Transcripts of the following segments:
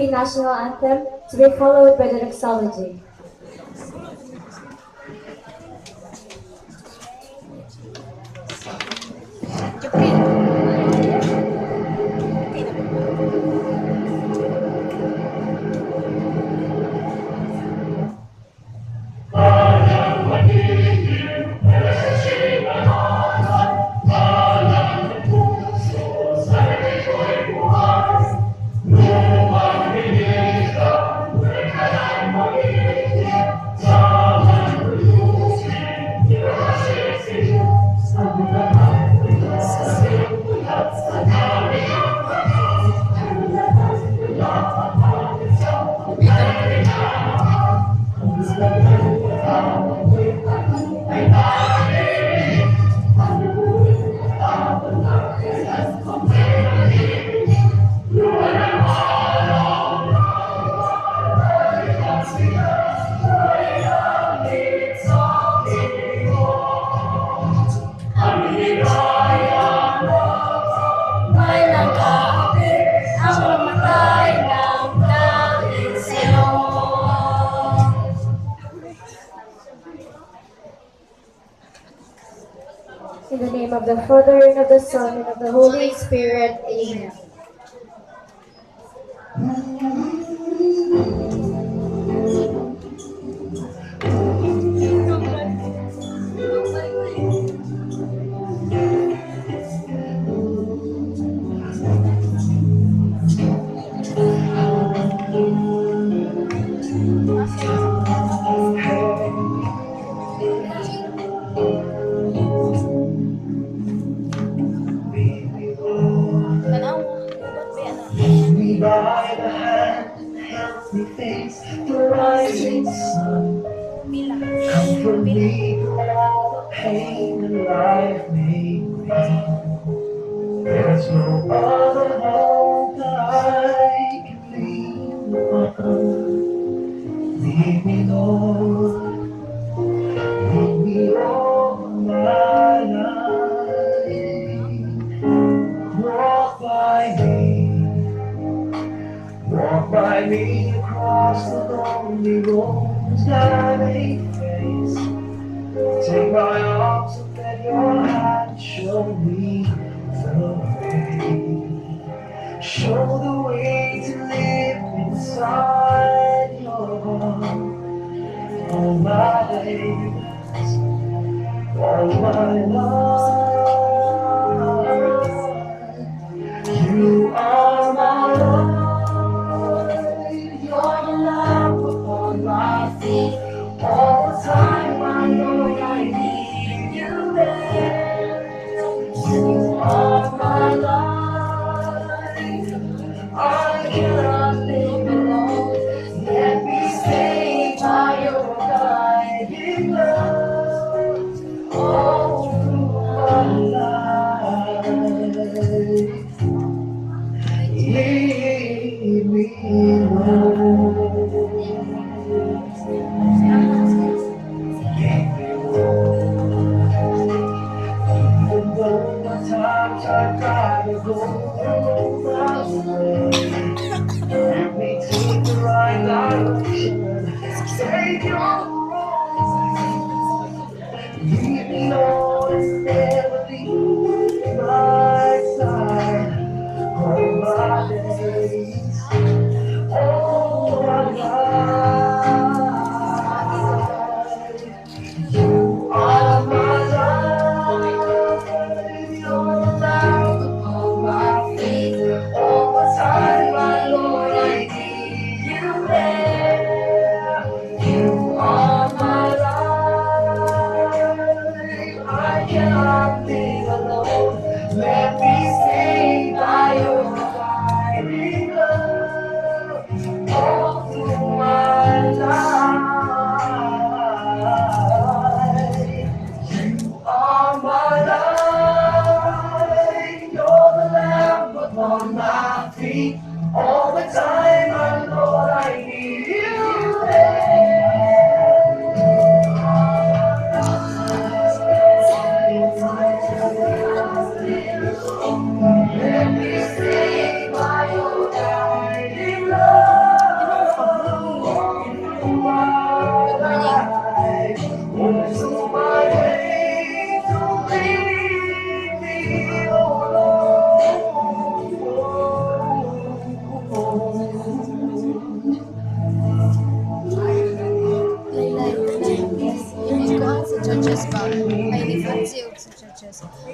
Philippine national anthem to be followed by the doxology. In the name of the Father, and of the Son, and of the Holy Spirit. Amen. By the hand and help me face the rising sun. Comfort me through all the pain that life may bring. There's no other hope that I can lean upon. Lead me, Lord, lead me all my life. Walk by me. Walk by me across the lonely roads that I may face. Take my arms and let your hand show me the way. Show the way to live inside your heart. All my days, all my life, you are my life. All the time I know I need you there. You are my life. I cannot live alone. Let me stay by your guiding love all through my life. Lead me home. Sometimes I gotta go my way. Let me take the right direction. Take your road. Leave me on and never leave my side. All my days, all my life, you are my life. I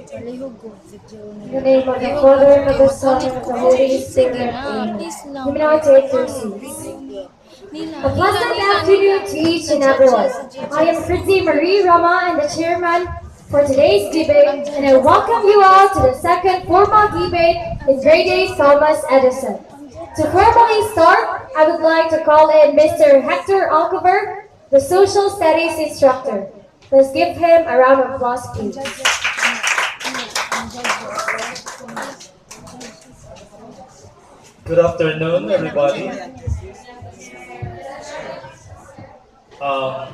In the name of the Father, and of the Son, and of the Holy Spirit. Amen. You may now take your seats. A pleasant afternoon to each and everyone. I am Fritzi Marie Rama and the chairman for today's debate, and I welcome you all to the second formal debate in grade 8 Thomas Edison. To formally start, I would like to call in Mr. Hector Alcover, the social studies instructor. Let's give him a round of applause, please. Good afternoon, everybody. Um,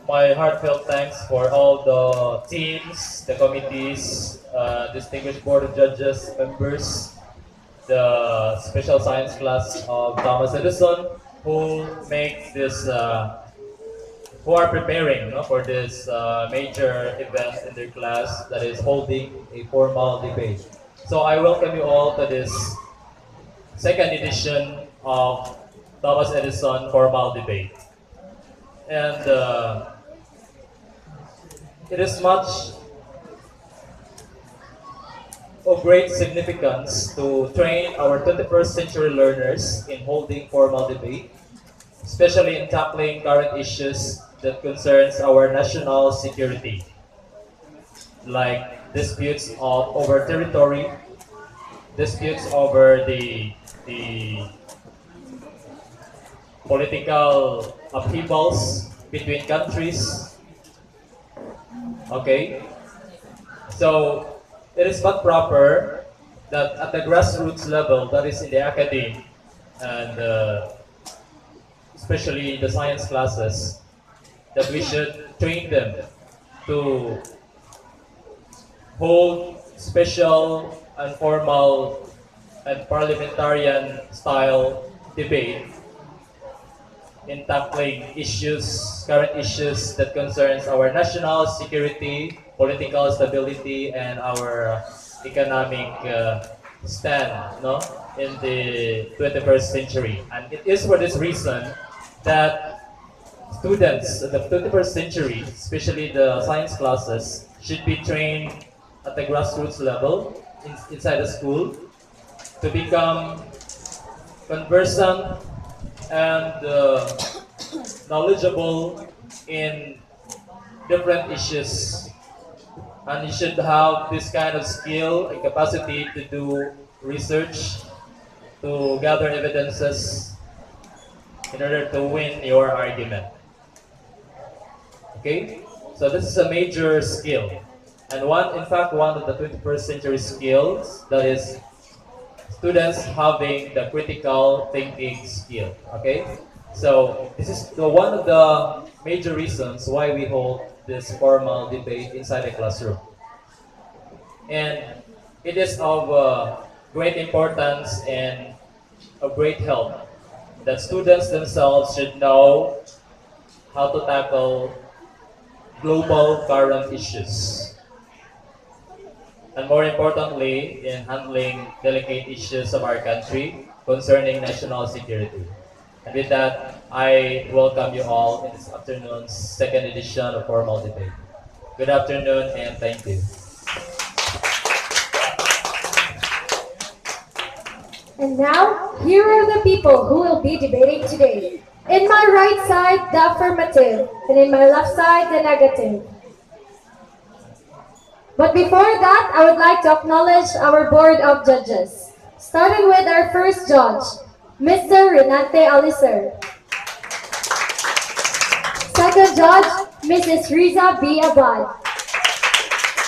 my heartfelt thanks for all the teams, the committees, distinguished board of judges, members, the special science class of Thomas Edison, who make this, who are preparing for this major event in their class that is holding a formal debate. So I welcome you all to this second edition of Thomas Edison formal debate. And it is much of great significance to train our 21st century learners in holding formal debate, especially in tackling current issues that concerns our national security, like disputes over territory, disputes over the political upheavals between countries. Okay, so it is but proper that at the grassroots level, that is in the academy, and especially the science classes, that we should train them to hold special and formal and parliamentarian style debate in tackling issues, current issues that concerns our national security, political stability, and our economic stand, in the 21st century. And it is for this reason that students of the 21st century, especially the science classes, should be trained at the grassroots level inside the school to become conversant and knowledgeable in different issues. And you should have this kind of skill and capacity to do research, to gather evidences in order to win your argument. Okay? So this is a major skill. And in fact, one of the 21st century skills, that is students having the critical thinking skill. Okay? So this is one of the major reasons why we hold this formal debate inside the classroom. And it is of great importance and of great help that students themselves should know how to tackle global current issues. And more importantly, in handling delicate issues of our country concerning national security. And with that, I welcome you all in this afternoon's second edition of formal debate. Good afternoon and thank you. And now, here are the people who will be debating today. In my right side, the affirmative, and in my left side, the negative. But before that, I would like to acknowledge our board of judges, starting with our first judge, Mr. Renate Alicer. Second judge, Mrs. Riza B. Abad.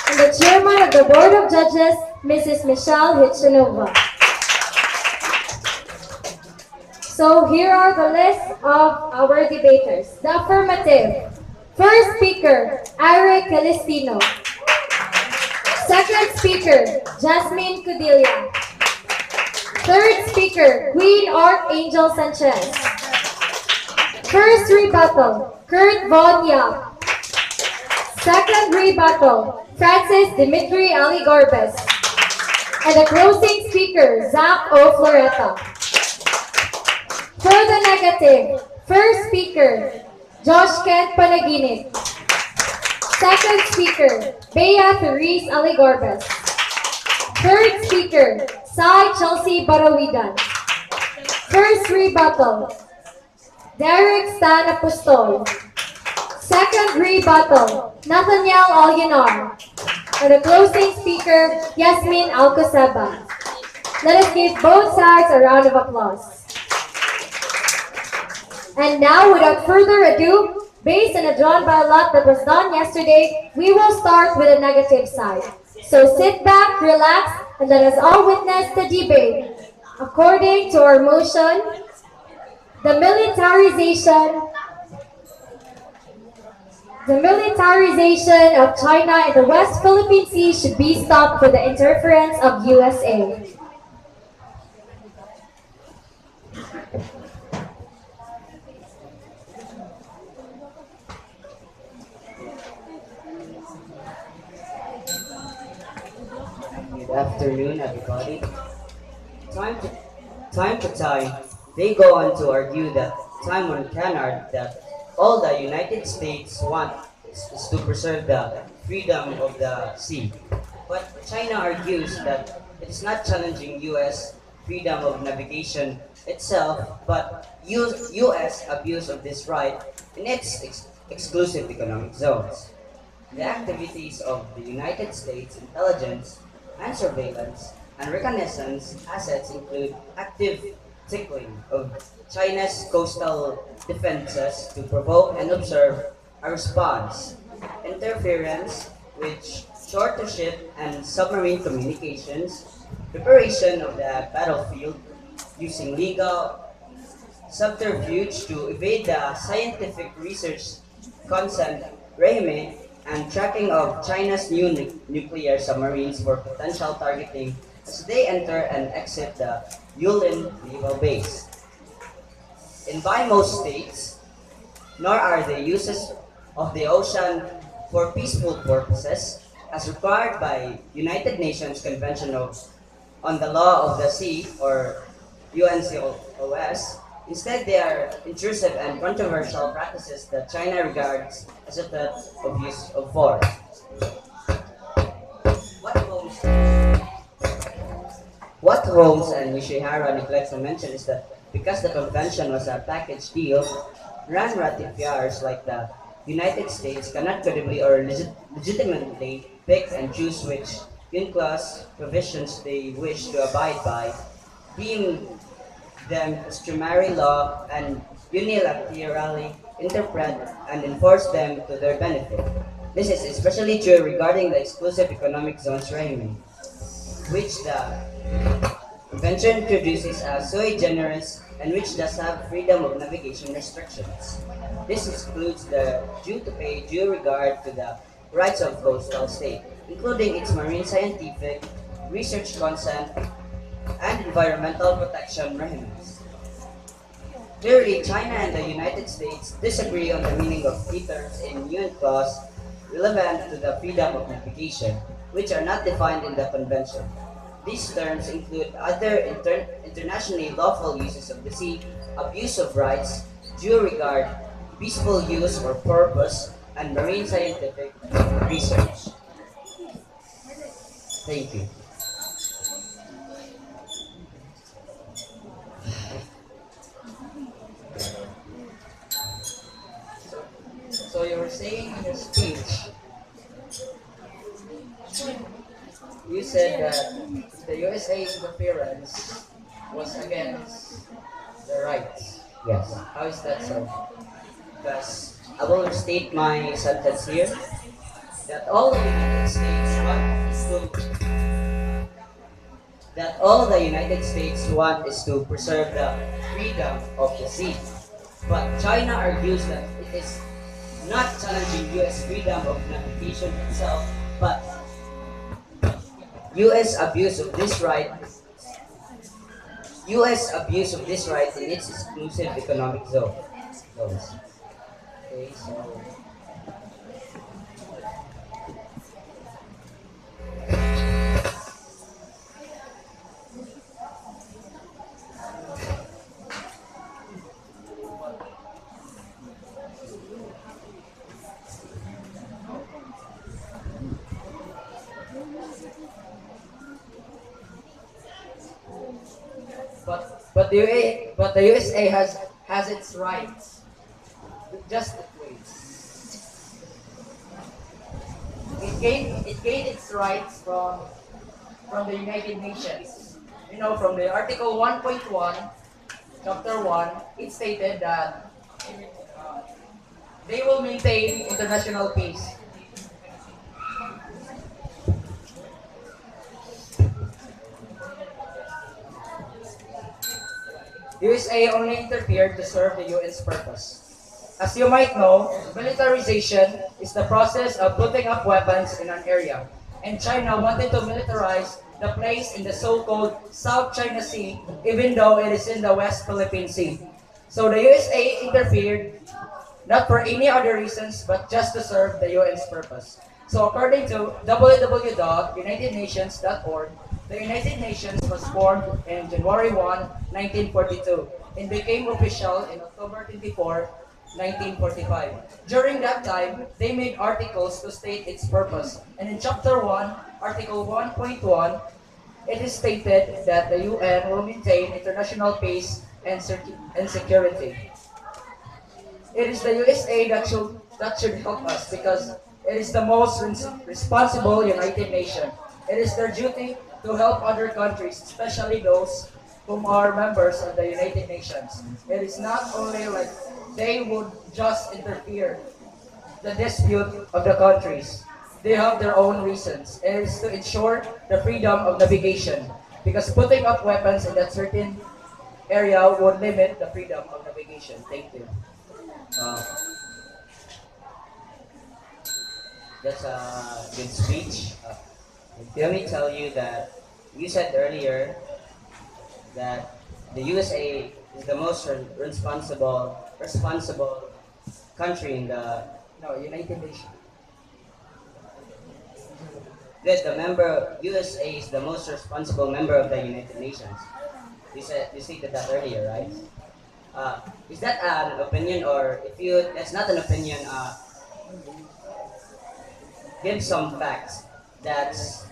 And the chairman of the board of judges, Mrs. Michelle Hitchinova. So here are the list of our debaters. The affirmative. First speaker, Eric Calistino. Second speaker, Jasmine Cudilla. Third speaker, Queen Archangel Sanchez. First rebuttal, Kurt Von Yap. Second rebuttal, Francis Dimitri Ali Gorbes. And the closing speaker, Zach O. Floretta. For the negative, first speaker, Josh Kent Panaginip. Second speaker, Bea Therese Aligorbes. Third speaker, Sai Chelsea Barawidan. First rebuttal, Derek Stan Apostol. Second rebuttal, Nathaniel Alyanar. And the closing speaker, Yasmin Alcoseba. Let us give both sides a round of applause. And now, without further ado, based on a drawn ballot that was done yesterday, we will start with the negative side. So sit back, relax, and let us all witness the debate. According to our motion, the militarization of China in the West Philippine Sea should be stopped with the interference of USA. Good afternoon, everybody. Time to time, they go on to argue that Simon Canard that all the United States want is to preserve the freedom of the sea. But China argues that it is not challenging U.S. freedom of navigation itself, but U.S. abuse of this right in its exclusive economic zones. The activities of the United States intelligence and surveillance and reconnaissance assets include active tickling of China's coastal defenses to provoke and observe a response, interference with shore-to ship and submarine communications, preparation of the battlefield using legal subterfuge to evade the scientific research consent regime and tracking of China's new nuclear submarines for potential targeting as they enter and exit the Yulin naval base. In by most states, nor are the uses of the ocean for peaceful purposes as required by United Nations Convention on the Law of the Sea or UNCLOS. Instead, they are intrusive and controversial practices that China regards as a threat of use of force. What Holmes, what Holmes and Nishihara neglect to mention is that because the convention was a package deal, non-ratifiers like the United States cannot credibly or legitimately pick and choose which UNCLOS provisions they wish to abide by, deem them customary law and unilaterally interpret and enforce them to their benefit. This is especially true regarding the exclusive economic zones regime, which the convention introduces as sui generis and which does have freedom of navigation restrictions. This excludes the due to pay due regard to the rights of coastal state, including its marine scientific, research consent, and environmental protection regimes. Clearly, China and the United States disagree on the meaning of key terms in UN clause relevant to the freedom of navigation, which are not defined in the convention. These terms include other internationally lawful uses of the sea, abuse of rights, due regard, peaceful use or purpose, and marine scientific research. Thank you. So you were saying in your speech, you said that the USA interference was against the rights. Yes. How is that so? Because I will restate my sentence here that all the United States want is that all the United States want is to preserve the freedom of the sea. But China argues that it is not challenging U.S. freedom of navigation itself, but U.S. abuse of this right U.S. abuse of this right in its exclusive economic zones. Okay, so but the USA has its rights. Just wait. It gained its rights from the United Nations. You know, from the Article 1.1, Chapter 1, it stated that they will maintain international peace. USA only interfered to serve the UN's purpose. As you might know, militarization is the process of putting up weapons in an area, and China wanted to militarize the place in the so-called South China Sea, even though it is in the West Philippine Sea. So the USA interfered not for any other reasons but just to serve the UN's purpose. So according to www.unitednations.org, the United Nations was formed in January 1, 1942 and became official in October 24, 1945. During that time, they made articles to state its purpose. And in Chapter 1, Article 1.1, it is stated that the UN will maintain international peace and security. It is the USA that should help us because it is the most responsible United Nation. It is their duty to help other countries, especially those whom are members of the United Nations. It is not only like they would just interfere the dispute of the countries. They have their own reasons. It is to ensure the freedom of navigation because putting up weapons in that certain area would limit the freedom of navigation. Thank you. Uh, that's a good speech. Let me tell you that you said earlier that the USA is the most responsible country in the No, United Nations. that the member USA is the most responsible member of the United Nations. You stated that earlier, right? Is that an opinion, or if you that's not an opinion, give some facts that's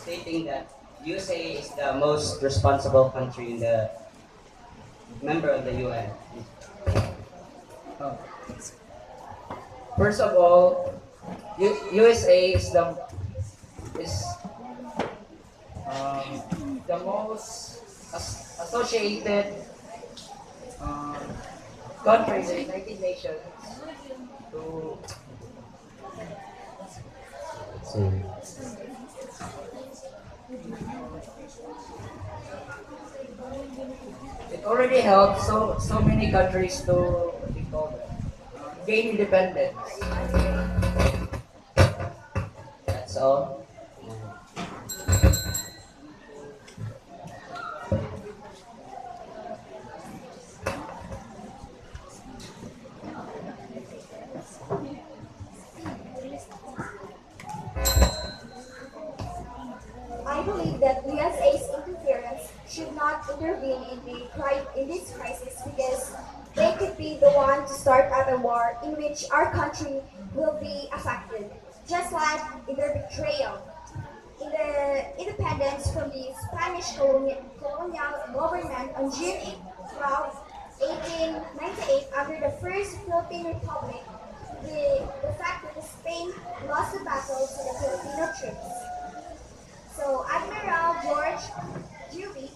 stating that USA is the most responsible country in the member of the UN. Oh. First of all, USA is the most associated um, country in the United Nations to it already helped so many countries to what do you call that? Gain independence. That's all. I believe that USA's interference should not intervene in this crisis because they could be the one to start up a war in which our country will be affected, just like in their betrayal. In the independence from the Spanish colonial government on June 12, 1898, under the First Philippine Republic, the fact that Spain lost the battle to the Filipino troops. So Admiral George Dewey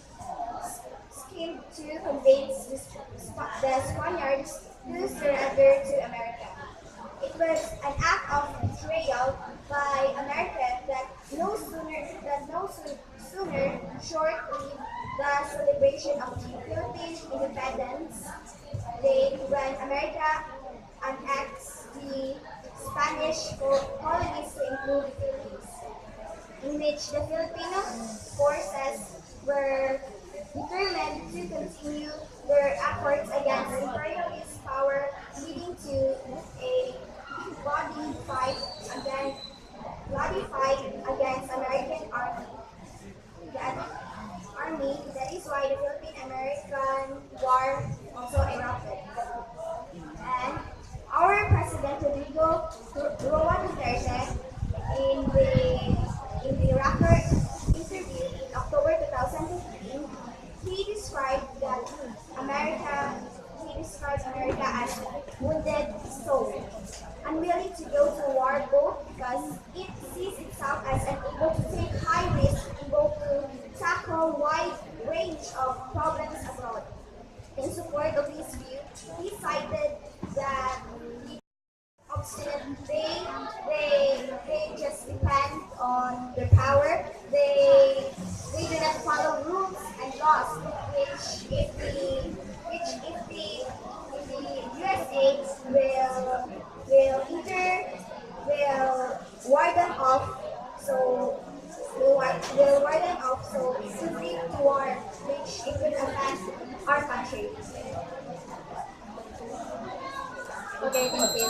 schemed to convince the Spaniards to surrender to America. It was an act of betrayal by America that no sooner short-lived the celebration of the Philippine Independence Day when America annexed the Spanish colonies to include the Philippines, in which the Filipino forces were determined to continue their efforts against imperialist power, leading to a bloody fight against American army. That is why the Philippine-American War also erupted. And our President Rodrigo Roa Duterte in the able to take high risks, able to tackle wide range of problems abroad. In support of his view, he cited that obstinate. They just depend on their power. They do not follow rules and laws, which if the USA will ward them off. So will ward them off. So to lead to war, which it could affect our country. Okay, thank you.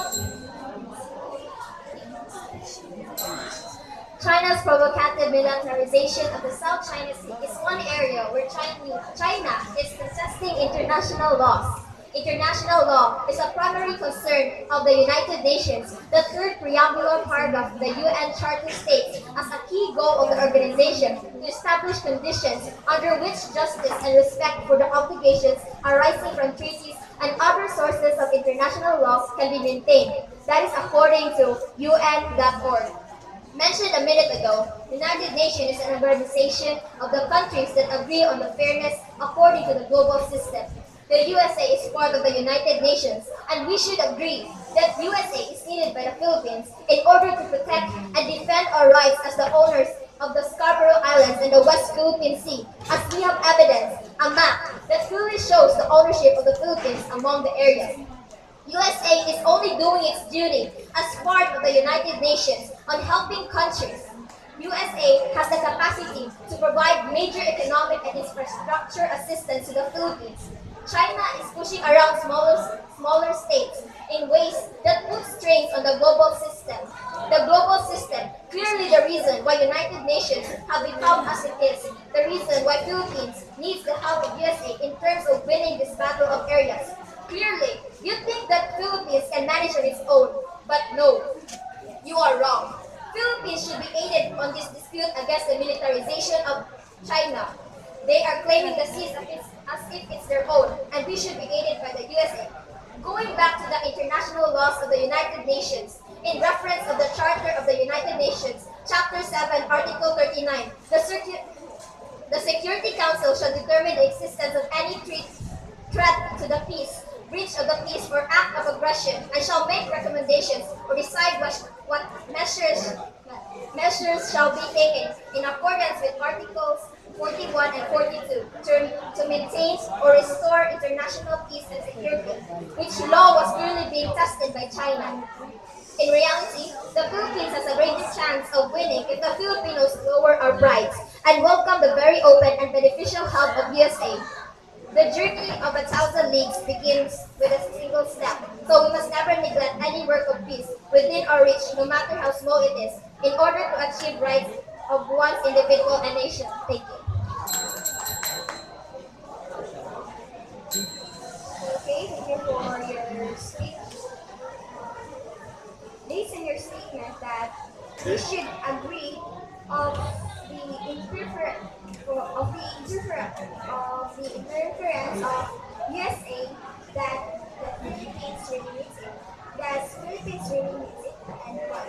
China's provocative militarization of the South China Sea is one area where China is contesting international laws. International law is a primary concern of the United Nations. The third preambular paragraph of the UN Charter states as a key goal of the organization to establish conditions under which justice and respect for the obligations arising from treaties and other sources of international law can be maintained. That is according to UN.org. Mentioned a minute ago, the United Nations is an organization of the countries that agree on the fairness according to the global system. The USA is part of the United Nations, and we should agree that USA is needed by the Philippines in order to protect and defend our rights as the owners of the Scarborough Islands and the West Philippine Sea, as we have evidence, a map that clearly shows the ownership of the Philippines among the areas. USA is only doing its duty as part of the United Nations on helping countries. USA has the capacity to provide major economic and infrastructure assistance to the Philippines. China is pushing around smaller states in ways that put strains on the global system. The global system, clearly the reason why United Nations have become as it is, the reason why Philippines needs the help of USA in terms of winning this battle of areas. Clearly, you think that Philippines can manage on its own, but no, you are wrong. Philippines should be aided on this dispute against the militarization of China. They are claiming the seas as if it's their own, and we should be aided by the USA. Going back to the international laws of the United Nations, in reference of the Charter of the United Nations, Chapter 7, Article 39, the Security Council shall determine the existence of any threat to the peace, breach of the peace, or act of aggression, and shall make recommendations or decide what measures shall be taken in accordance with Articles 41 and 42 to maintain or restore international peace and security, which law was clearly being tested by China. In reality, the Philippines has a greater chance of winning if the Filipinos lower our prides and welcome the very open and beneficial help of USA. The journey of 1,000 leagues begins with a single step, so we must never neglect any work of peace within our reach, no matter how small it is, in order to achieve rights of one's individual and nation. Thank you. Okay, thank you for your speech. Based on your statement that we should agree of the interference of USA that the Philippines really needs it. Does Philippines really needs it and why?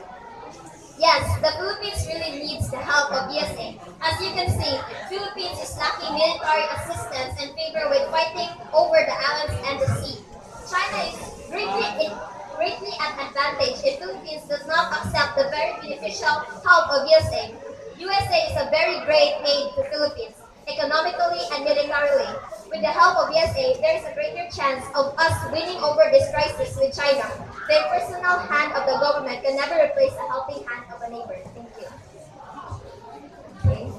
Yes, the Philippines really needs the help of USA. As you can see, Philippines is lacking military assistance and favor with fighting over the islands and the sea. China is greatly at advantage if Philippines does not accept the very beneficial help of USA. USA is a very great aid to Philippines, economically and militarily. With the help of USA, there is a greater chance of us winning over this crisis with China. The impersonal hand of the government can never replace the helping hand of a neighbor. Thank you. Okay.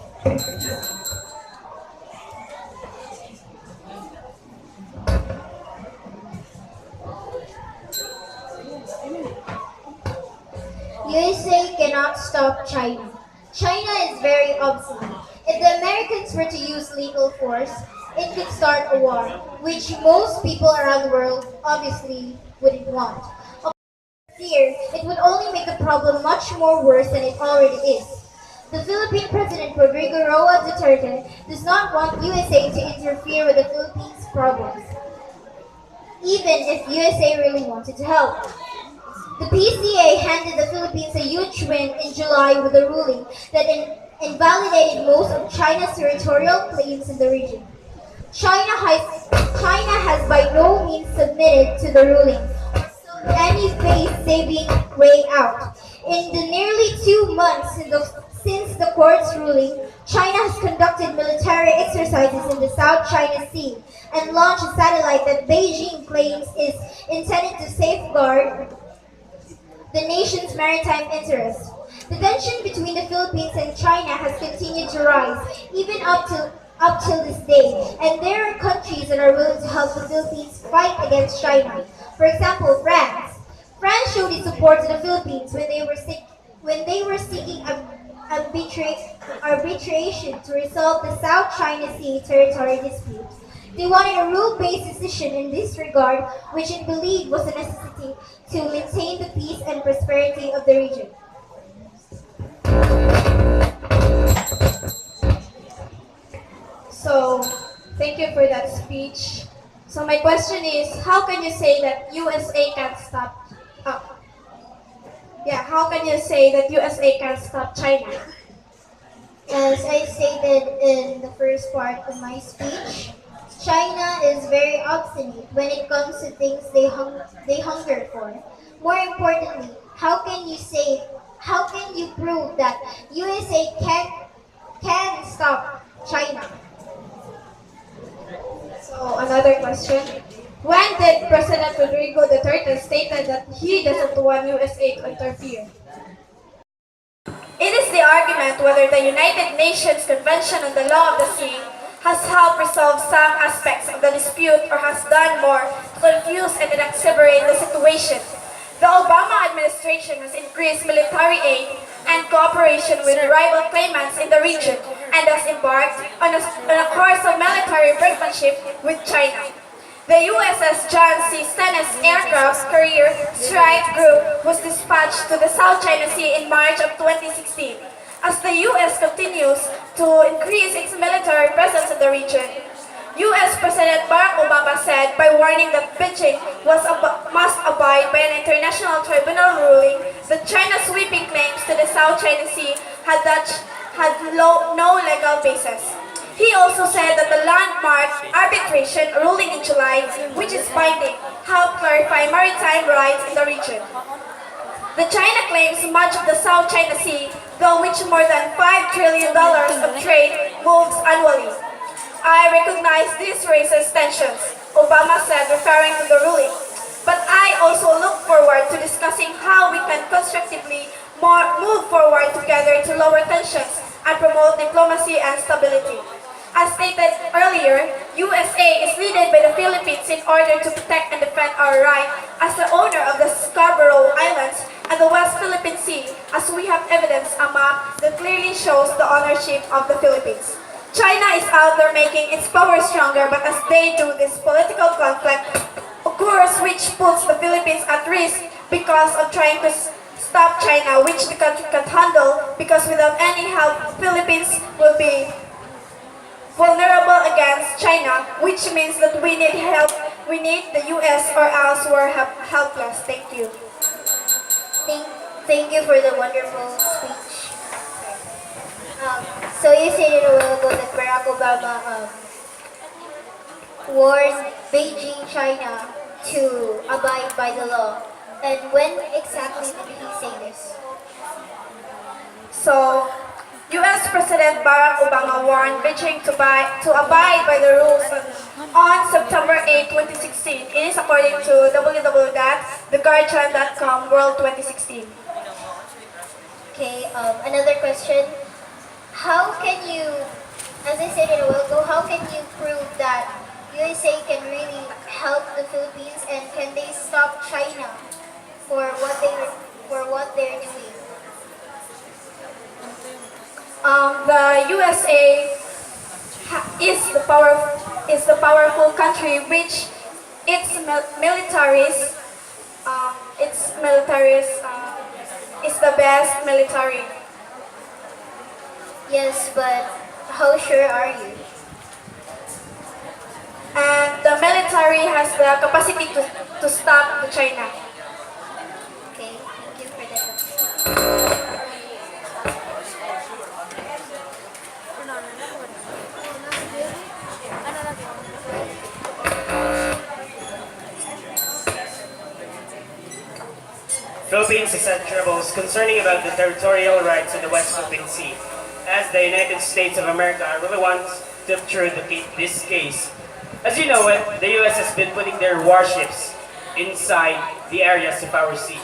USA cannot stop China. China is very obstinate. If the Americans were to use lethal force, it could start a war, which most people around the world obviously wouldn't want. Fear, it would only make the problem much more worse than it already is. The Philippine President Rodrigo Roa Duterte does not want USA to interfere with the Philippines' problems, even if USA really wanted to help. The PCA handed the Philippines a huge win in July with a ruling that invalidated most of China's territorial claims in the region. China has by no means submitted to the ruling or sought any face-saving way out. In the nearly 2 months since the court's ruling, China has conducted military exercises in the South China Sea and launched a satellite that Beijing claims is intended to safeguard the nation's maritime interests. The tension between the Philippines and China has continued to rise, even up till this day, and there are countries that are willing to help the Philippines fight against China. For example, France. France showed its support to the Philippines when they were seeking arbitration to resolve the South China Sea territory dispute. They wanted a rule-based decision in this regard, which it believed was a necessity to maintain the peace and prosperity of the region. So, thank you for that speech. So my question is, how can you say that USA can't stop? Uh, how can you say that USA can't stop China? As I stated in the first part of my speech, China is very obstinate when it comes to things they hunger for. More importantly, how can you prove that USA can stop China? So another question. When did President Rodrigo Duterte stated that he doesn't want USA to interfere? It is the argument whether the United Nations Convention on the Law of the Sea has helped resolve some aspects of the dispute or has done more to confuse and exacerbate the situation. The Obama administration has increased military aid and cooperation with rival claimants in the region and has embarked on a course of military brinkmanship with China. The USS John C. Stennis aircraft carrier strike group was dispatched to the South China Sea in March of 2016. As the US continues to increase its military presence in the region, US President Barack Obama said by warning that Beijing must abide by an international tribunal ruling that China's sweeping claims to the South China Sea had no legal basis. He also said that the landmark arbitration ruling in July, which is binding, helped clarify maritime rights in the region. The China claims much of the South China Sea, though which more than $5 trillion of trade moves annually. I recognize this raises tensions, Obama said, referring to the ruling. But I also look forward to discussing how we can constructively move forward together to lower tensions and promote diplomacy and stability. As stated earlier, USA is needed by the Philippines in order to protect and defend our right as the owner of the Scarborough Islands and the West Philippine Sea, as we have evidence a map that clearly shows the ownership of the Philippines. China is out there making its power stronger, but as they do, this political conflict occurs, which puts the Philippines at risk because of trying to stop China, which the country can't handle, because without any help, Philippines will be vulnerable against China, which means that we need help. We need the US or else we're helpless. Thank you. Thank you for the wonderful speech. So you stated a while ago that Barack Obama warned Beijing, China to abide by the law. And when exactly did he say this? So, U.S. President Barack Obama warned Beijing to abide by the rules on September 8, 2016. It is according to www.theguardian.com World 2016. Okay, another question. How can you, as I said a while ago, how can you prove that USA can really help the Philippines and can they stop China for what they're doing? The USA is the powerful country which its militaries is the best military. Yes, but how sure are you? And the military has the capacity to stop the China. Okay. Philippines has had troubles concerning about the territorial rights of the West Philippine Sea, as the United States of America really wants to adjudicate this case. As you know it, the US has been putting their warships inside the areas of our sea.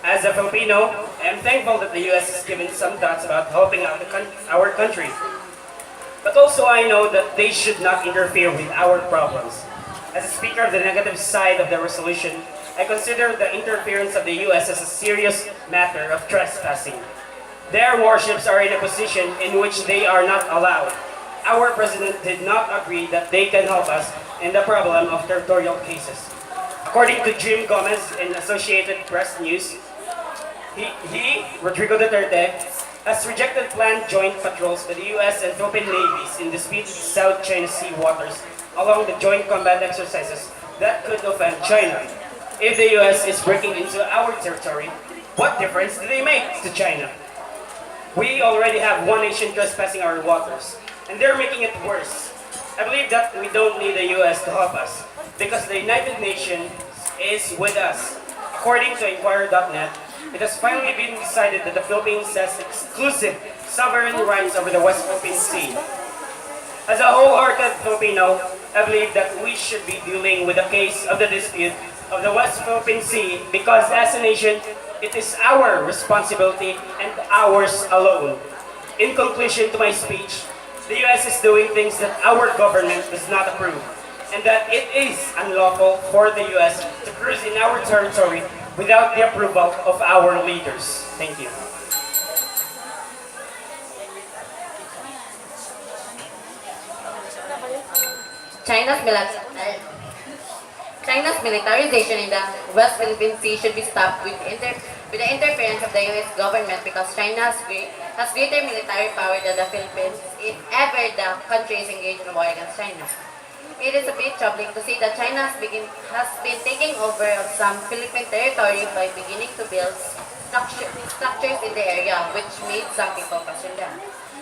As a Filipino, I am thankful that the US has given some thoughts about helping out our country. But also I know that they should not interfere with our problems. As a speaker of the negative side of the resolution, I consider the interference of the US as a serious matter of trespassing. Their warships are in a position in which they are not allowed. Our president did not agree that they can help us in the problem of territorial cases. According to Jim Gomez in Associated Press News, Rodrigo Duterte, has rejected planned joint patrols by the US and Philippine navies in disputed South China Sea waters along the joint combat exercises that could offend China. If the US is breaking into our territory, what difference do they make to China? We already have one nation trespassing our waters, and they're making it worse. I believe that we don't need the US to help us, because the United Nations is with us. According to Inquirer.net, it has finally been decided that the Philippines has exclusive sovereign rights over the West Philippine Sea. As a wholehearted Filipino, I believe that we should be dealing with the case of the dispute of the West Philippine Sea because as a nation, it is our responsibility and ours alone. In conclusion to my speech, the US is doing things that our government does not approve, and that it is unlawful for the US to cruise in our territory without the approval of our leaders. Thank you. China's militarization in the West Philippine Sea should be stopped with the interference of the U.S. government because China has greater military power than the Philippines if ever the country is engaged in war against China. It is a bit troubling to see that China has been taking over of some Philippine territory by beginning to build structures in the area, which made some people question them.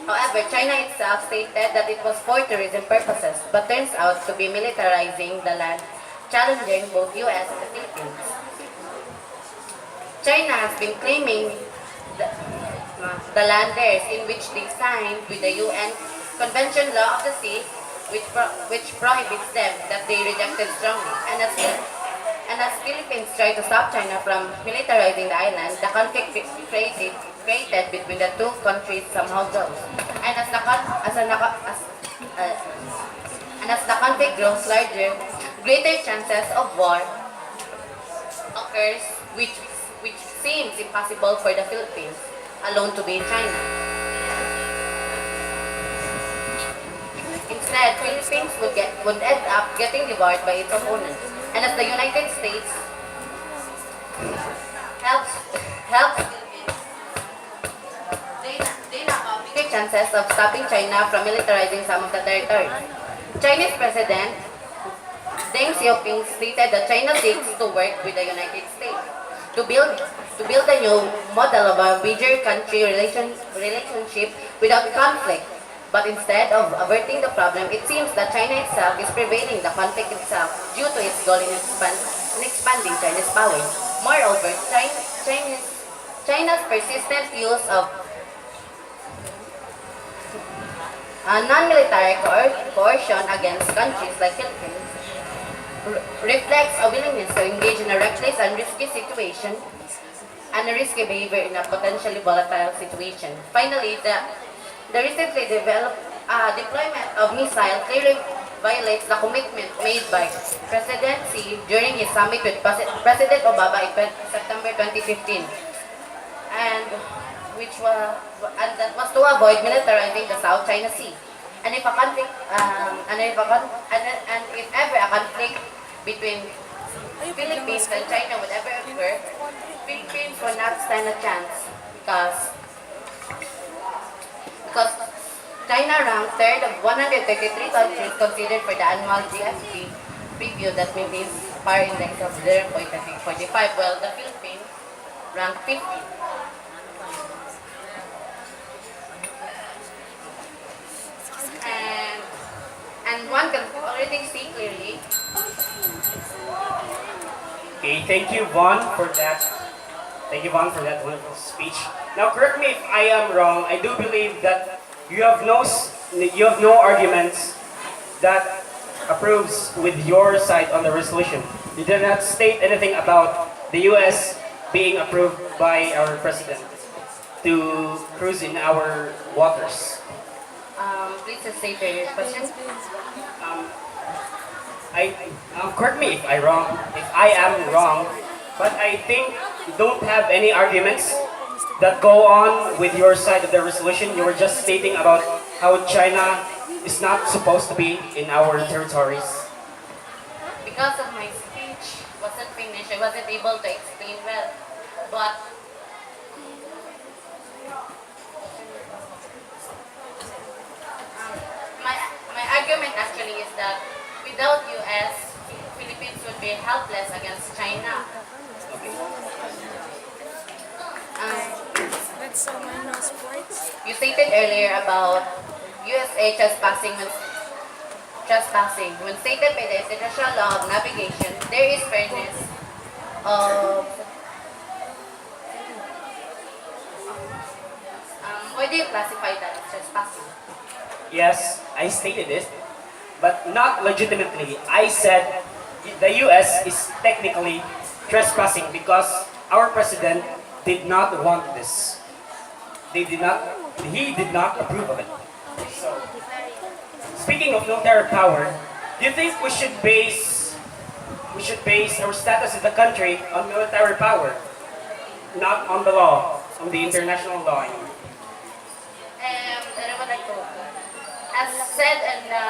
However, China itself stated that it was for tourism purposes, but turns out to be militarizing the land, challenging both US and the Philippines. China has been claiming the land theirs, in which they signed with the UN Convention Law of the Sea, which prohibits them, that they rejected strongly. And as Philippines try to stop China from militarizing the island, the conflict created between the two countries somehow grows. And as the conflict grows larger, greater chances of war occurs, which seems impossible for the Philippines alone to beat China. Instead, Philippines would end up getting devoured by its opponents. And as the United States helps they now have bigger chances of stopping China from militarizing some of the territory. Chinese President Deng Xiaoping stated that China seeks to work with the United States to build a new model of a major country relationship without conflict. But instead of averting the problem, it seems that China itself is prevailing the conflict itself due to its goal in expanding China's power. Moreover, China's persistent use of non-military coercion against countries like Philippines reflects a willingness to engage in a reckless and risky situation and a risky behavior in a potentially volatile situation. Finally, the recently developed deployment of missiles clearly violates the commitment made by President Xi during his summit with President Obama in September 2015, and that was to avoid militarizing the South China Sea. And if ever a conflict between Philippines and China would ever occur, Philippines will not stand a chance because China ranked third of 133 countries considered for the annual GSP review that maintains power index of 0.45, while the Philippines ranked 50. And one can already see clearly. Okay, thank you, Vaughn, for that Thank you, Von, for that wonderful speech. Now, correct me if I am wrong. I do believe that you have no arguments that approves with your side on the resolution. You did not state anything about the U.S. being approved by our president to cruise in our waters. Please state your question. Um, correct me if I am wrong, but I think you don't have any arguments that go on with your side of the resolution. You were just stating about how China is not supposed to be in our territories. Because of my speech wasn't finished, I wasn't able to explain well. But my argument actually is that without US, Philippines would be helpless against China. You stated earlier about USA trespassing. When stated by the international law of navigation, there is fairness of why do you classify that as trespassing? Yes, I stated it, but not legitimately. I said the US is technically trespassing because our president did not want this. He did not approve of it. So, speaking of military power, do you think we should base our status as a country on military power, not on the law, on the international law? And I would like to, as said in the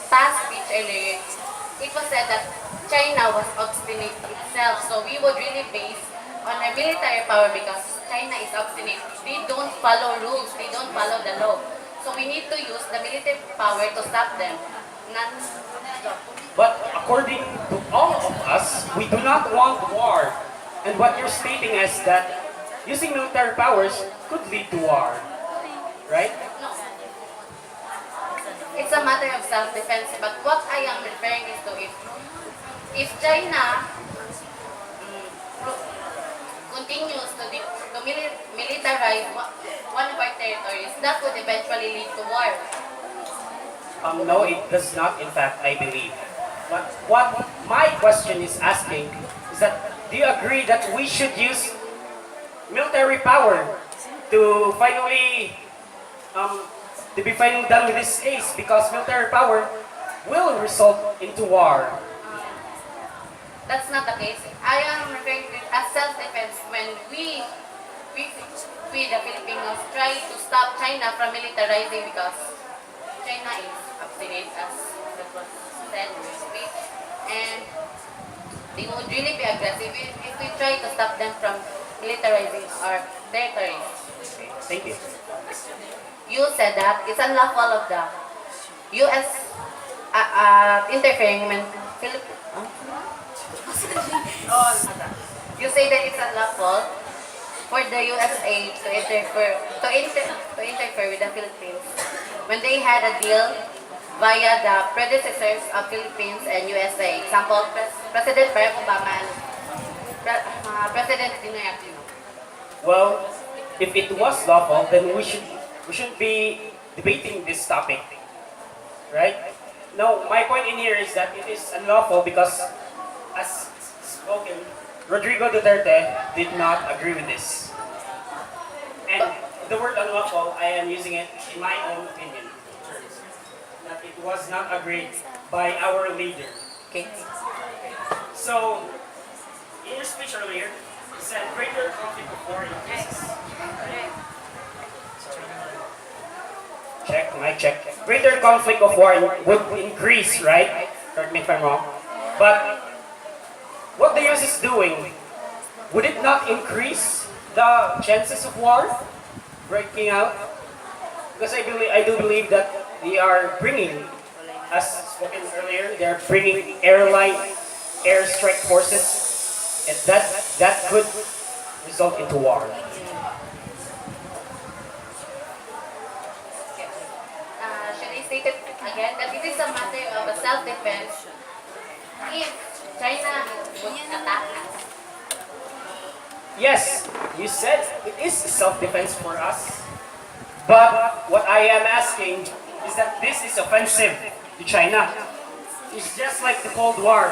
past speech earlier, it was said that China was obstinate itself, so we would really base on a military power because China is obstinate. They don't follow rules, they don't follow the law. So we need to use the military power to stop them. Not But according to all of us, we do not want war. And what you're stating is that using military powers could lead to war. Right? no. It's a matter of self-defense. But what I am referring is to if China continues to militarize one of our territories, that would eventually lead to war. No, it does not, in fact, I believe. But what my question is asking is that, do you agree that we should use military power to be finally done with this case? Because military power will result into war. That's not the case. I am referring to it as self-defense when we, the Filipinos, try to stop China from militarizing because China is obstinate, as that was said in the speech, and they would really be aggressive if we try to stop them from militarizing our territories. Okay, thank you. You said that it's unlawful of the U.S. Interfering when Philippines. You say that it's unlawful for the USA to interfere with the Philippines when they had a deal via the predecessors of Philippines and USA. Example, President Barack Obama and President Dinoy Aquino. Well, if it was lawful, then we shouldn't be debating this topic, right? No, my point in here is that it is unlawful because, as spoken, Rodrigo Duterte did not agree with this. And the word unlawful, I am using it in my own opinion. That it was not agreed by our leader. Okay. So, in your speech earlier, you said greater conflict of war increases. Check, mic check. Greater conflict of war would increase, right? Correct me if I'm wrong. But what the US is doing, would it not increase the chances of war breaking out? Because I do believe that they are bringing, as spoken earlier, they are bringing airstrike forces, and that could result into war. Should I state it again that it is a matter of a self-defense if China would attack us? Yes, you said it is self-defense for us. But what I am asking is that this is offensive to China. It's just like the Cold War.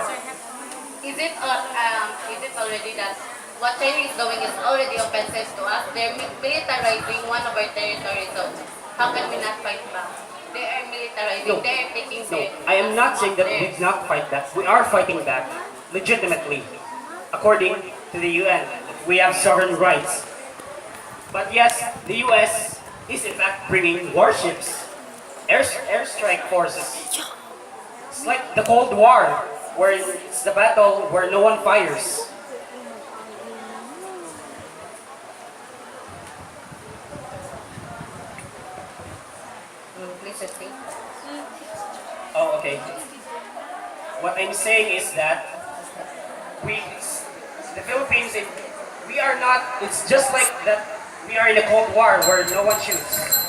Is it already that what China is doing is already offensive to us? They're militarizing one of our territories, so how can we not fight back? They are militarizing, No, they are taking no, their I am not saying that we theirs. did not fight back. We are fighting back, legitimately, according to the UN. We have sovereign rights. But yes, the US is in fact bringing warships, airstrike forces. It's like the Cold War, where it's the battle where no one fires. Please explain. Oh, okay. What I'm saying is that we, the Philippines, we are not, it's just like that we are in a Cold War where no one shoots.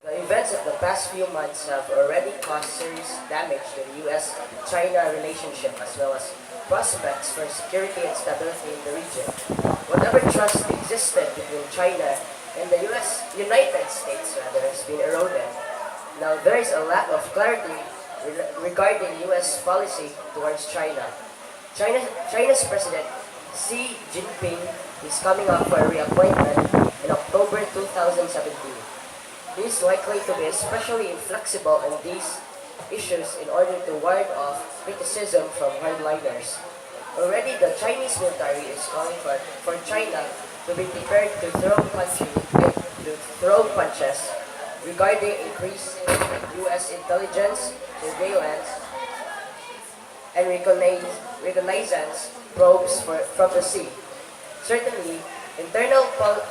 The events of the past few months have already caused serious damage to the US-China relationship as well as prospects for security and stability in the region. Whatever trust existed between China and the United States has been eroded. Now there is a lack of clarity regarding US policy towards China. China's President Xi Jinping is coming up for a reappointment in October 2017. He is likely to be especially inflexible on these issues in order to ward off criticism from hardliners. Already, the Chinese military is calling for China to be prepared to throw punches regarding increasing U.S. intelligence, surveillance, and reconnaissance probes from the sea. Certainly, internal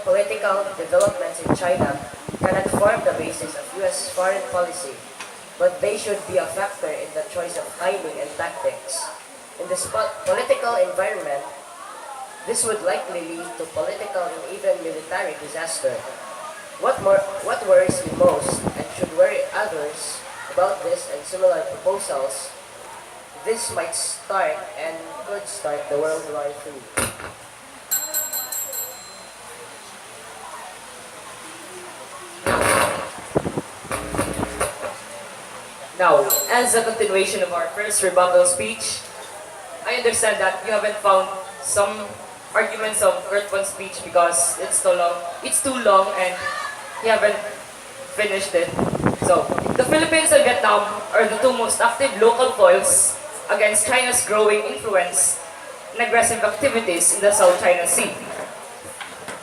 political developments in China cannot form the basis of U.S. foreign policy, but they should be a factor in the choice of timing and tactics. In this political environment, this would likely lead to political and even military disaster. What worries me most and should worry others about this and similar proposals, this might start and could start the World War III. Now, as a continuation of our first rebuttal speech, I understand that you haven't found some arguments of Kurtwan's speech because it's too long and you haven't finished it. So, the Philippines and Vietnam are the two most active local foils against China's growing influence and aggressive activities in the South China Sea.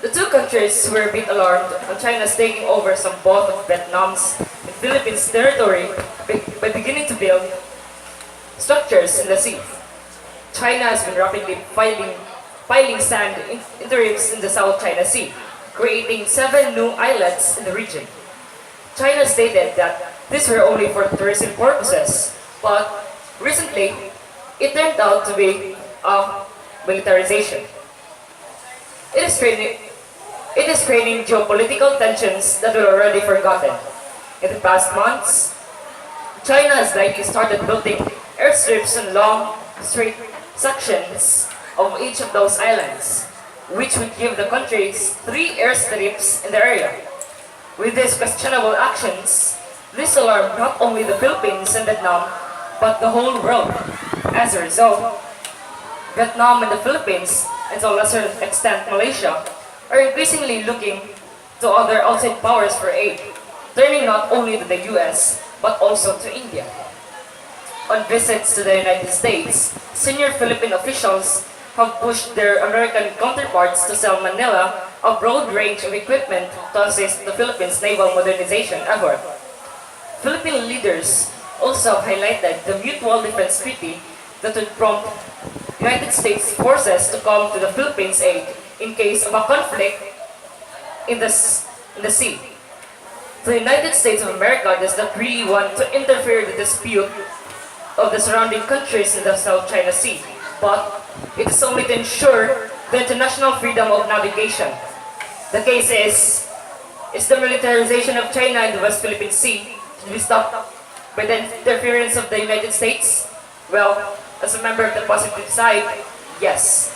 The two countries were a bit alarmed on China's taking over some both of Vietnam's and Philippines' territory by beginning to build structures in the sea. China has been rapidly piling sand into reefs in the South China Sea, creating 7 new islets in the region. China stated that these were only for tourism purposes, but recently it turned out to be a militarization. It is creating geopolitical tensions that were already forgotten. In the past months, China has likely started building airstrips on long, straight sections of each of those islands, which would give the countries 3 airstrips in the area. With these questionable actions, this alarmed not only the Philippines and Vietnam, but the whole world. As a result, Vietnam and the Philippines, and to a lesser extent Malaysia, are increasingly looking to other outside powers for aid, turning not only to the US, but also to India. On visits to the United States, senior Philippine officials have pushed their American counterparts to sell Manila a broad range of equipment to assist the Philippines' naval modernization effort. Philippine leaders also highlighted the mutual defense treaty that would prompt United States forces to come to the Philippines' aid in case of a conflict in the sea. The United States of America does not really want to interfere in the dispute of the surrounding countries in the South China Sea, but it is only to ensure the international freedom of navigation. The case is the militarization of China in the West Philippine Sea should be stopped by the interference of the United States? Well, as a member of the positive side, yes.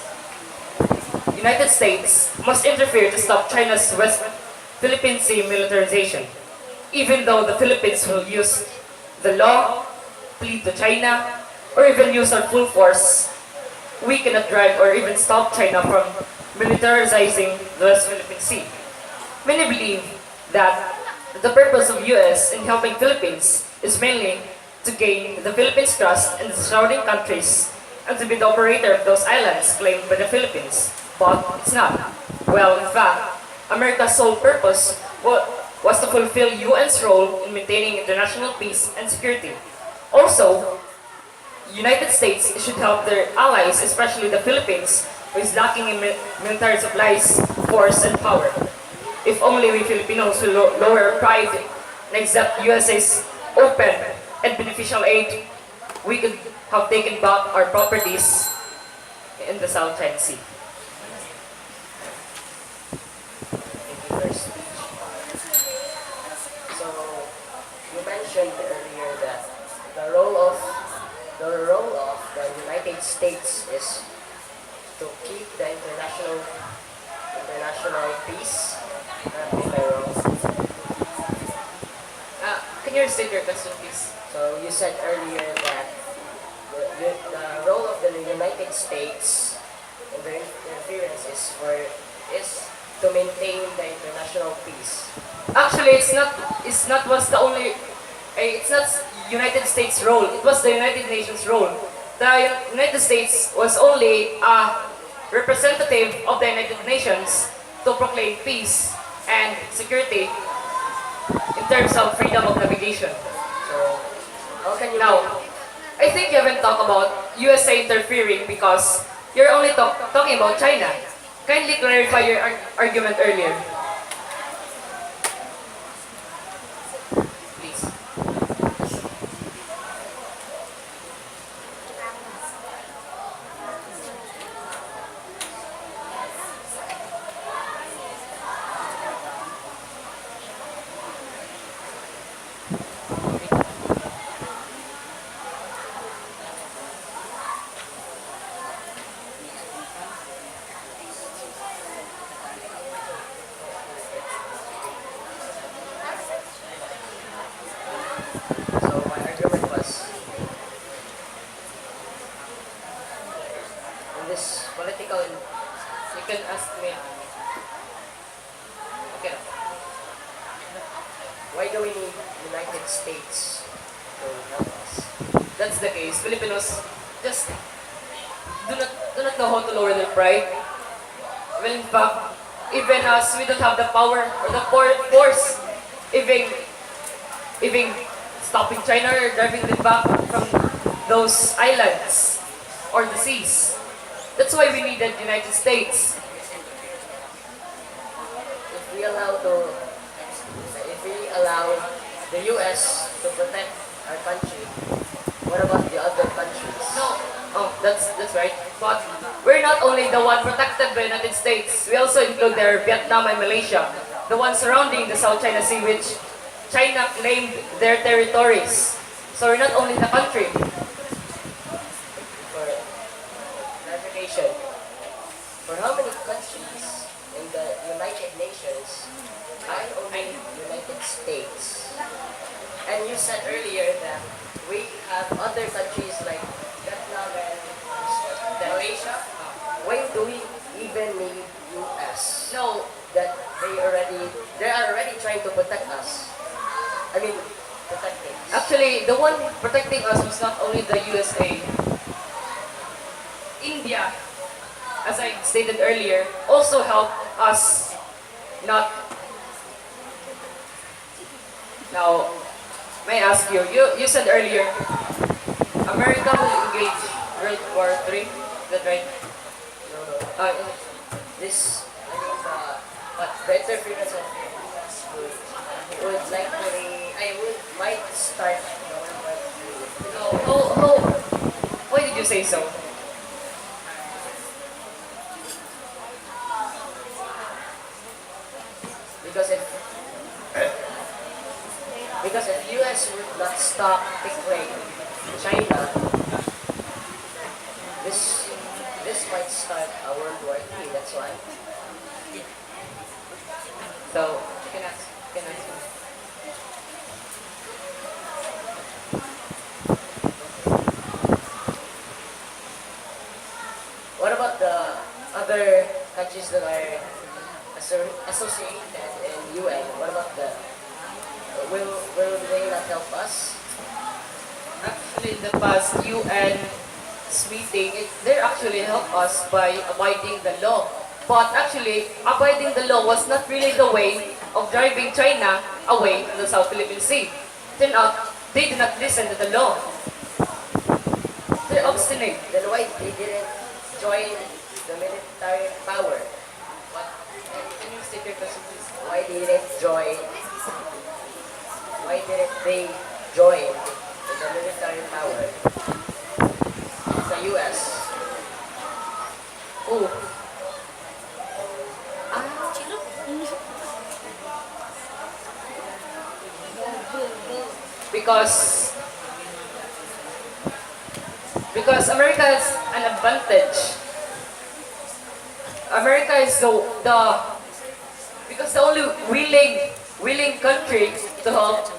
United States must interfere to stop China's West Philippine Sea militarization. Even though the Philippines will use the law, plead to China, or even use our full force, we cannot drive or even stop China from militarizing the West Philippine Sea. Many believe that the purpose of US in helping Philippines is mainly to gain the Philippines' trust in the surrounding countries and to be the operator of those islands claimed by the Philippines. But it's not. Well, in fact, America's sole purpose was to fulfill UN's role in maintaining international peace and security. Also, United States should help their allies, especially the Philippines, who is lacking in military supplies, force, and power. If only we Filipinos will lower our pride and accept USA's open and beneficial aid, we could have taken back our properties in the South China Sea. Thank you for your speech. So, you mentioned earlier that the role of the United States is to keep the international peace. If I'm wrong. Can you restate your question, please? So you said earlier that the role of the United States in the interference is to maintain the international peace. Actually, it's not was the only. It's not United States role. It was the United Nations role. The United States was only a representative of the United Nations to proclaim peace and security in terms of freedom of navigation. So how can you Now, I think you haven't talked about USA interfering because you're only talking about China. Kindly clarify your argument earlier. Please. so my argument was in this political You can ask me. Okay. why do we need United States to help us? That's the case. Filipinos just do not know how to lower their pride. Well, in fact, even us, we don't have the power or the force, even stopping China or driving them back from those islands or the seas. That's why we needed United States. If we allow the US to protect our country, what about the other countries? No. Oh, that's right. But we're not only the one protected by the United States. We also include their Vietnam and Malaysia, the ones surrounding the South China Sea, which China claimed their territories. So we're not only the country. For clarification, for how many countries in the United Nations are only United States? And you said earlier that we have other countries like Vietnam and Malaysia. Why do we even need US? No, That they are already trying to protect us. I mean, protecting us. actually, the one protecting us was not only the USA. India, as I stated earlier, also helped us not. Now, may I ask you, you said earlier, America will engage World War III, is that right? No, no. This, I mean, but the interference of would likely, might start Why did you say so? not stop tickling China, this this might start a World War III. That's why. So, you can ask. What about the other countries that are associated in UN? What about the will they not help us? Actually, in the past UN's meeting, they actually help us by abiding the law. But actually, abiding the law was not really the way of driving China away from the South Philippine Sea. Turned out, they did not listen to the law. They're obstinate. Then why they didn't join the military power? What? Can you state your question, please? Why didn't join? Why didn't they join the military power? The U.S. Oh, because America has an advantage. America is the because the only willing country to help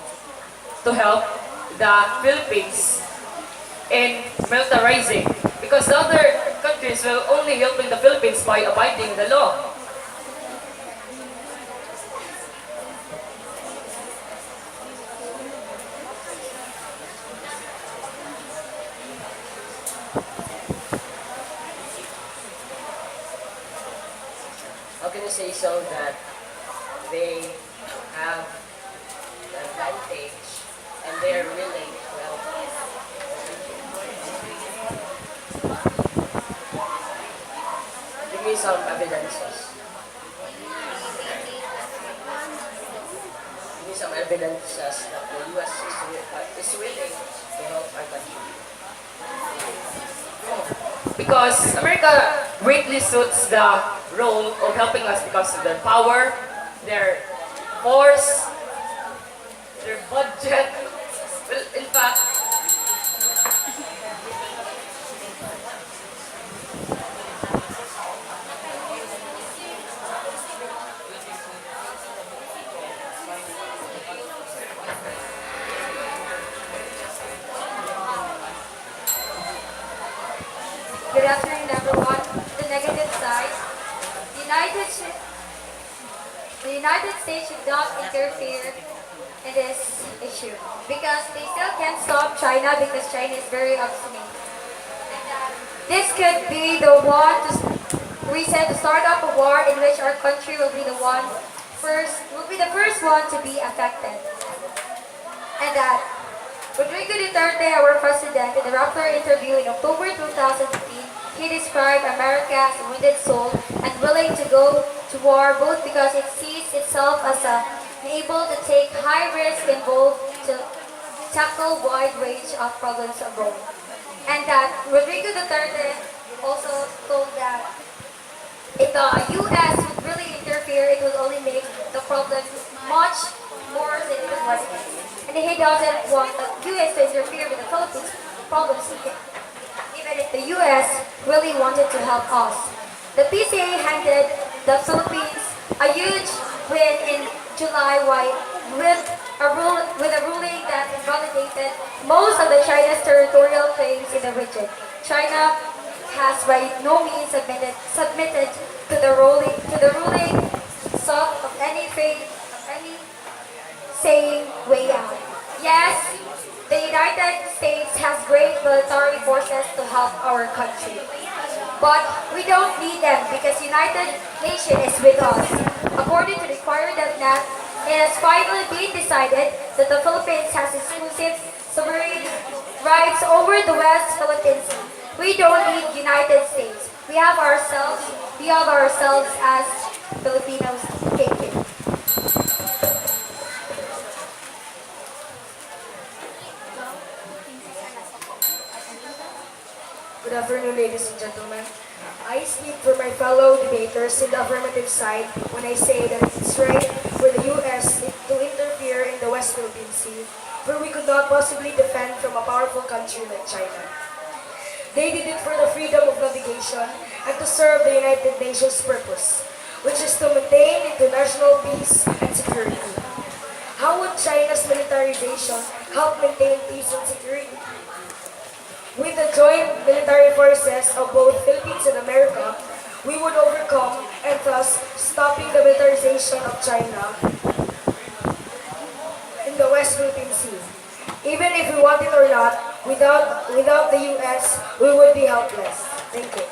the Philippines in militarizing, because the other countries will only helping the Philippines by abiding the law. How can you say so that they have the advantage and they are willing to help? Give me some evidences. Give me some evidences that the U.S. is willing to help our country. Because America greatly suits the role of helping us because of their power, their force, their budget. Well, in fact, Good afternoon, everyone. The negative side. The United States should not interfere in this issue because they still can't stop China because China is very obstinate. This could be the one to reset, to start up a war in which our country will be the first one to be affected. And that Rodrigo Duterte, our president, in the Rappler interview in October 2015, he described America as a wounded soul and willing to go to war both because it sees itself as able to take high risk involved to tackle wide range of problems abroad. And that Rodrigo Duterte also told that if the U.S. would really interfere, it would only make the problem much more than it was. And he doesn't want the U.S. to interfere with the Philippines problems even if the U.S. really wanted to help us. The PCA handed the Philippines a huge win in July with a ruling that invalidated most of the China's territorial claims in the region. China has by no means submitted to the ruling sought of any saying way out. Yes, the United States has great military forces to help our country. But we don't need them because United Nations is with us. According to the required DevNet, it has finally been decided that the Philippines has exclusive sovereign rights over the West Philippine Sea. We don't need United States. We have ourselves as Filipinos. Thank you. Good afternoon, ladies and gentlemen. I speak for my fellow debaters in the affirmative side when I say that it's right for the U.S. to interfere in the West Philippine Sea, where we could not possibly defend from a powerful country like China. They did it for the freedom of navigation and to serve the United Nations purpose, which is to maintain international peace and security. How would China's militarization help maintain peace and security? With the joint military forces of both Philippines and America, we would overcome and thus stopping the militarization of China in the West Philippine Sea. Even if we want it or not, without the US, we would be helpless. Thank you.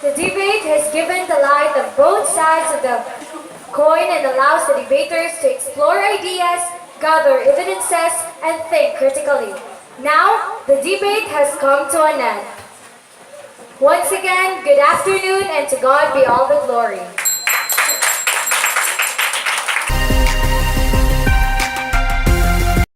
The debate has given the light of both sides of the coin and allows the debaters to explore ideas, gather evidences, and think critically. Now, the debate has come to an end. Once again, good afternoon, and to God be all the glory.